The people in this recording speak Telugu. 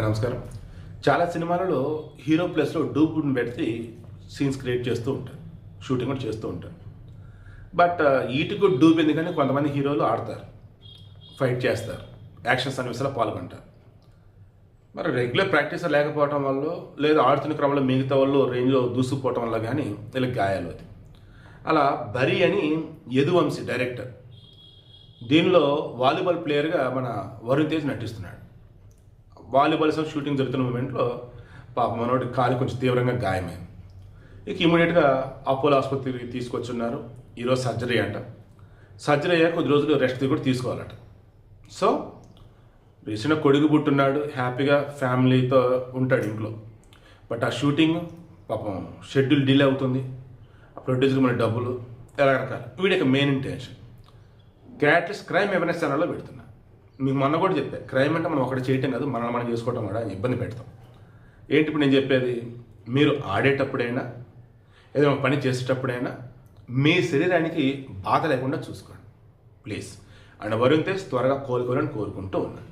అందరికీ నమస్కారం. చాలా సినిమాలలో హీరో ప్లేస్లో డూప్ని పెట్టి సీన్స్ క్రియేట్ చేస్తూ ఉంటారు, షూటింగ్ కూడా చేస్తూ ఉంటారు. బట్ ఈటికి డూప్ ఎందుకని కొంతమంది హీరోలు ఆడతారు, ఫైట్ చేస్తారు, యాక్షన్ సన్నివేశాల్లో పాల్గొంటారు. మరి రెగ్యులర్ ప్రాక్టీస్ లేకపోవడం వల్ల లేదా ఆడుతున్న క్రమంలో మిగతా వాళ్ళు రేంజ్లో దూసుకుపోవటం వల్ల కానీ వీళ్ళకి గాయాలు అవుతాయి. అలా బరి అని యదువంశీ డైరెక్టర్, దీనిలో వాలీబాల్ ప్లేయర్గా మన వరుణ్ తేజ్ నటిస్తున్నాడు. వాలీబాల్ షూటింగ్ జరుగుతున్న మూమెంట్లో పాప మనోడి కాలు కొంచెం తీవ్రంగా గాయమైంది. ఇక ఇమీడియట్గా అపోలో ఆసుపత్రికి తీసుకొచ్చున్నారు. ఈరోజు సర్జరీ అంట. సర్జరీ అయ్యాక కొద్ది రోజులు రెస్ట్ కూడా తీసుకోవాలట. సో రీసెంట్గా కొడుకు పుట్టున్నాడు, హ్యాపీగా ఫ్యామిలీతో ఉంటాడు ఇంట్లో. బట్ ఆ షూటింగ్ పాపం షెడ్యూల్ డిలే అవుతుంది, ఆ ప్రొడ్యూసర్కి మన డబ్బులు రకరకాల. వీడికి main intention characters crime awareness ఛానల్లో పెడుతున్నా. మీకు మొన్న కూడా చెప్పా, క్రైమ్ అంటే మనం ఒకటి చేయటం కాదు, మనం చేసుకోవటం కూడా ఇబ్బంది పెడతాం. ఏంటి ఇప్పుడు నేను చెప్పేది, మీరు ఆడేటప్పుడైనా ఏదైనా పని చేసేటప్పుడైనా మీ శరీరానికి బాధ లేకుండా చూసుకోండి ప్లీజ్. అండ్ వరుణ్ తేజ్ త్వరగా కోలుకోవాలని కోరుకుంటూ ఉన్నాను.